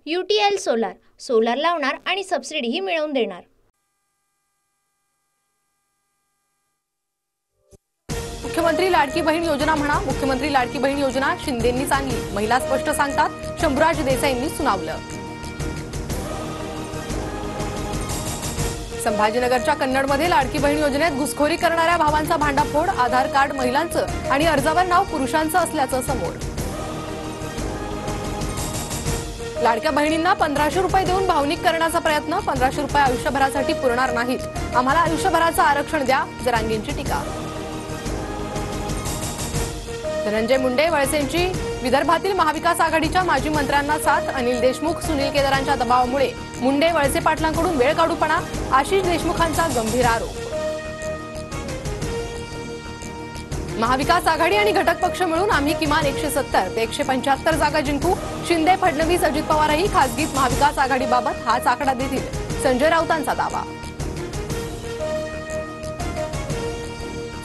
UTL solar solar लावणार आणि सबसिडीही मिळवून देणार। मुख्यमंत्री लाडकी बहीण योजना म्हणा मुख्यमंत्री लाडकी बहीण योजना शिंदेंनीच आणली, महिला स्पष्ट सांगतात। शंभूराज देसाईंनी सुनावलं। संभाजीनगरच्या कन्नडमध्ये लाडकी बहीण योजनेत घुसखोरी करणाऱ्या भावांचा भांडाफोड, आधार कार्ड महिलांचं आणि अर्जावर नाव पुरुषांचं असल्याचं समोर। लाडक्या बहिणींना 1500 रुपये देऊन भावनिक करण्याचा प्रयत्न, 1500 रुपये आयुष्यभरासाठी पुरणार नाहीत, आम्हाला आयुष्यभराचं आरक्षण द्या, जरांगेंची टीका। धनंजय मुंडे वळसेंची विदर्भातील महाविकास आघाडीच्या माजी मंत्र्यांना साथ, अनिल देशमुख सुनील केदारांच्या दबावामुळे मुंडे वळसे पाटलांकडून वेळ काढूपणा, आशिष देशमुखांचा गंभीर आरोप। महाविकास आघाडी आणि घटक पक्ष मिळून आम्ही किमान 170 ते 175 जागा जिंकू, शिंदे फडणवीस अजित पवारही खासगीत महाविकास आघाडीबाबत हाच आकडा देतील, संजय राऊतांचा दावा।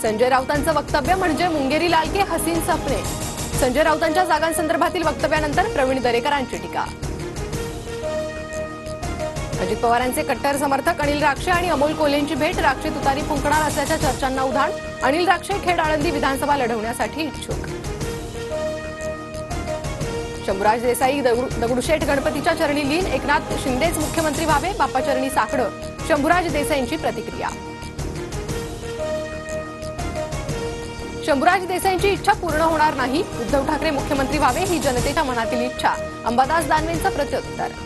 संजय राऊतांचं वक्तव्य म्हणजे मुंगेरी लाल के हसीन सपने, संजय राऊतांच्या जागांसंदर्भातील वक्तव्यानंतर प्रवीण दरेकरांची टीका। अजित पवारांचे कट्टर समर्थक अनिल राक्षे आणि अमोल कोल्हेंची भेट, राक्षे तुतारी फुंकणार असल्याच्या चर्चांना उधाण, अनिल राक्षे खेड आळंदी विधानसभा लढवण्यासाठी इच्छुक। शंभूराज देसाई दगडूशेठ गणपतीच्या चरणी लीन, एकनाथ शिंदेच मुख्यमंत्री व्हावे, बाप्पाचरणी साकडं, शंभूराज देसाईंची प्रतिक्रिया। शंभूराज देसाईंची इच्छा पूर्ण होणार नाही, उद्धव ठाकरे मुख्यमंत्री व्हावे ही जनतेच्या मनातील इच्छा, अंबादास दानवेंचं प्रत्युत्तर।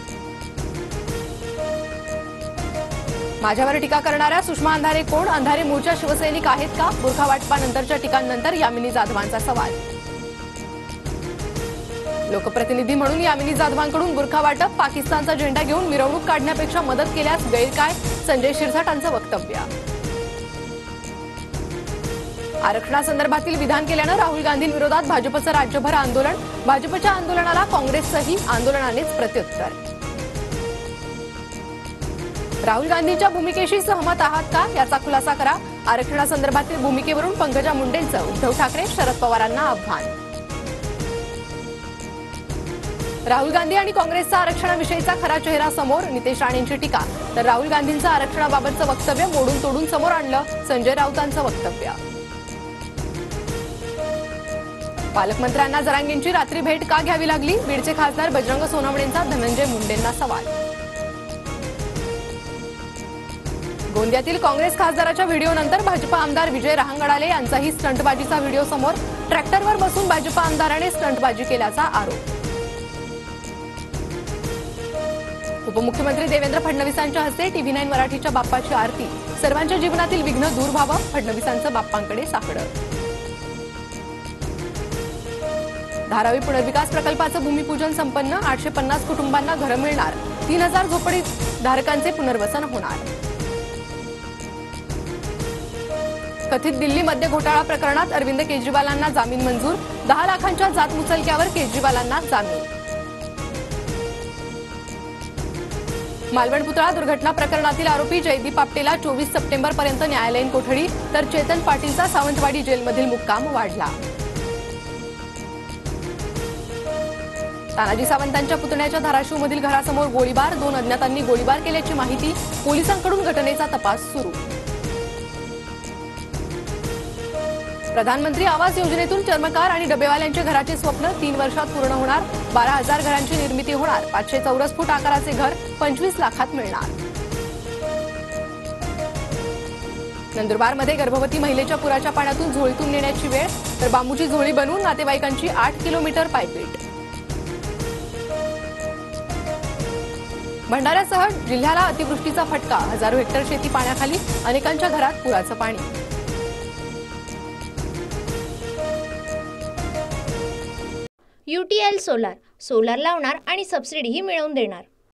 माझ्यावर टीका करणाऱ्या सुषमा अंधारे कोण, अंधारे मूळच्या शिवसैनिक आहेत का, बुरखा वाटपानंतरच्या टीकांनंतर यामिनी जाधवांचा सवाल। लोकप्रतिनिधी म्हणून यामिनी जाधवांकडून बुरखा वाटप, पाकिस्तानचा झेंडा घेऊन मिरवणूक काढण्यापेक्षा मदत केल्यास गैर काय, संजय शिरसाटांचं वक्तव्य। आरक्षणासंदर्भातील विधान केल्यानं राहुल गांधींविरोधात भाजपचं राज्यभर आंदोलन, भाजपच्या आंदोलनाला काँग्रेसचंही आंदोलनानेच प्रत्युत्तर। राहुल गांधींच्या भूमिकेशी सहमत आहात का याचा खुलासा करा, आरक्षणासंदर्भातील भूमिकेवरून पंकजा मुंडेंचं उद्धव ठाकरे शरद पवारांना आव्हान। राहुल गांधी आणि काँग्रेसचा आरक्षणाविषयीचा खरा चेहरा समोर, नितेश राणेंची टीका, तर राहुल गांधींचं आरक्षणाबाबतचं वक्तव्य मोडून तोडून समोर आणलं, संजय राऊतांचं वक्तव्य। पालकमंत्र्यांना जरांगेंची रात्री भेट का घ्यावी लागली, बीडचे खासदार बजरंग सोनवणेंचा धनंजय मुंडेंना सवाल। गोंदियातील काँग्रेस खासदाराच्या व्हिडिओनंतर भाजपा आमदार विजय रहांगडाले यांचाही स्टंटबाजीचा व्हिडिओ समोर, ट्रॅक्टरवर बसून भाजपा आमदाराने स्टंटबाजी केल्याचा आरोप। उपमुख्यमंत्री देवेंद्र फडणवीसांच्या हस्ते TV9 मराठीच्या बाप्पाची आरती, सर्वांच्या जीवनातील विघ्न दूर व्हावं, फडणवीसांचं बाप्पांकडे साकडं। धारावी पुनर्विकास प्रकल्पाचं भूमिपूजन संपन्न, 850 कुटुंबांना घरं मिळणार, 3000 झोपडी धारकांचे पुनर्वसन होणार। कथित दिल्ली मद्य घोटाळा प्रकरणात अरविंद केजरीवालांना जामीन मंजूर, 10 लाखांच्या जात मुचलक्यावर केजरीवालांना जामीन। मालवण पुतळा दुर्घटना प्रकरणातील आरोपी जयदीप आपटेला 24 सप्टेंबरपर्यंत न्यायालयीन कोठडी, तर चेतन पाटीलचा सावंतवाडी जेलमधील मुक्काम वाढला। तानाजी सावंतांच्या पुतण्याच्या धाराशिवमधील घरासमोर गोळीबार, 2 अज्ञातांनी गोळीबार केल्याची माहिती, पोलिसांकडून घटनेचा तपास सुरू। प्रधानमंत्री आवास योजनेतून चर्मकार आणि डबेवाल्यांच्या घराचे स्वप्न 3 वर्षात पूर्ण होणार, 12,000 घरांची निर्मिती होणार, 500 चौरस फूट आकाराचे घर 25 लाखात मिळणार। नंदुरबारमध्ये गर्भवती महिलेच्या पुराच्या पाण्यातून झोळीतून नेण्याची वेळ, तर बांबूची झोळी बनवून नातेवाईकांची 8 किलोमीटर पायपीट। भंडाऱ्यासह जिल्ह्याला अतिवृष्टीचा फटका, हजारो हेक्टर शेती पाण्याखाली, अनेकांच्या घरात पुराचं पाणी। UTL सोलार सोलार लावणार आणि सबसिडीही मिळवून देणार।